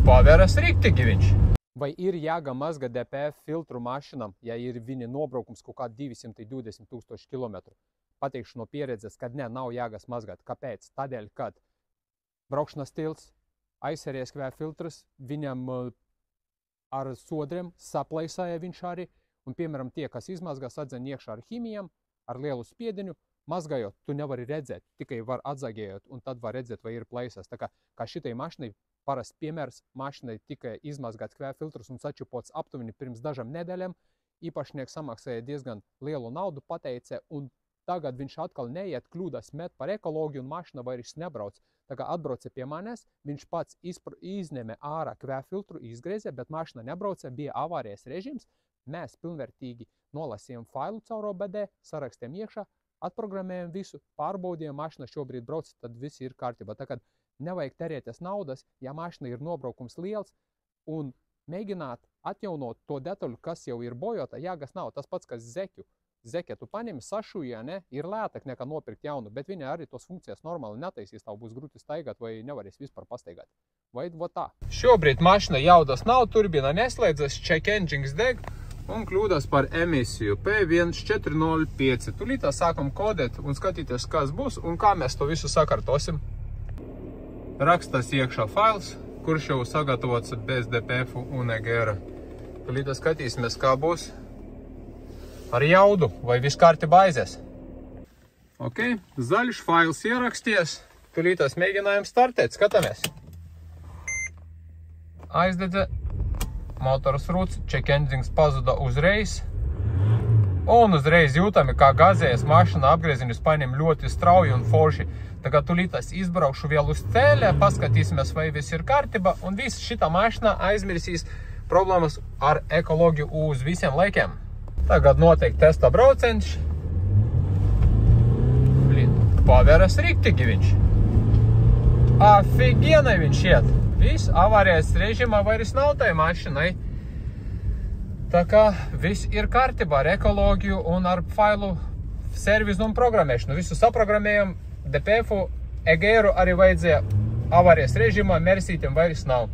paveras riktīgi viņš. Vai ir jāgamazga DPF filtru mašinam, ja ir viņa nobraukums kaut kā 220 000 kilometru? Pateikšu no pieredzes, kad nav jāgas mazgāt. Kāpēc? Tādēļ, kad braukšanas stils, aizseries kvēr filtrs, viņam ar sodriem saplaisāja viņš arī, un, piemēram, tie, kas izmazgā, sadzen iekšā ar ķīmijām, ar lielu spiediņu, mazgājot, tu nevari redzēt, tikai var atzagējot, un tad var redzēt, vai ir plaisas. Tā kā šitai mašinai, parasts piemērs, mašinai tikai izmazgāts kvēr filtrus un sačupots aptuveni pirms dažām nedēļām, īpašnieks samaksāja diezgan lielu naudu, pateica, un tagad viņš atkal neiet, kļūdas met par ekoloģiju, un mašina vairs nebrauc. Tā kā atbrauca pie manis, viņš pats izņēma ārā kvēr filtru, izgriezē, bet mašina nebrauca, bija avārijas režīms. Mēs pilnvērtīgi nolasījām failu caur OBD, sarakstījām iekšā, atprogrammējām visu, pārbaudījām, mašina šobrīd brauc, tad viss ir kārtībā. Tā kā nevajag terēties naudas, ja mašina ir nobraukums liels, un mēģināt atjaunot to detaļu, kas jau ir bojota, jāgas nav. Tas pats, kas zeķu. Zeķe tu paņemi, sašuja, ne? Ir lētāk nekā nopirkt jaunu, bet viņa arī tos funkcijas normāli netaisīs, tev būs grūti staigāt vai nevarēs vispār pastaigāt. Vai tā? Šobrīd mašina jaudas nav, turbīna neslēdzas, check engines deg un kļūdas par emisiju P1405. Tulītā sākam kodēt un skatīties, kas būs un kā mēs to visu sakārtosim. Rakstas iekšā fails, kurš jau sagatavots bez DPF un EGR. Tulītā skatīsimies, kā būs ar jaudu, vai viss kārtībā aizies. Ok, zaļš fails ieraksties. Tulītās mēģinājām startēt, skatāmies. Aizdedze, motors rūts, check engines pazuda uzreiz. Un uzreiz jūtami, kā gazējas mašina apgrieziņus paņem ļoti strauji un forši. Tagad tulītās izbraukšu vēl uz ceļa, paskatīsimies, vai viss ir kārtībā, un viss šita mašina aizmirsīs problēmas ar ekoloģiju uz visiem laikiem. Tagad noteikti testa brauciens. Paveras riktīgi viņš. Afigienai viņš iet. Viss avārijas režīmā vairs nav tai mašinai. Tā kā viss ir kārtībā ar ekoloģiju un ar failu servisu un programmēšanu. Visu saprogrammējam, DPF-u, EGR-u arī vajadzēja avārijas režīmā, mersītiem vairs nav.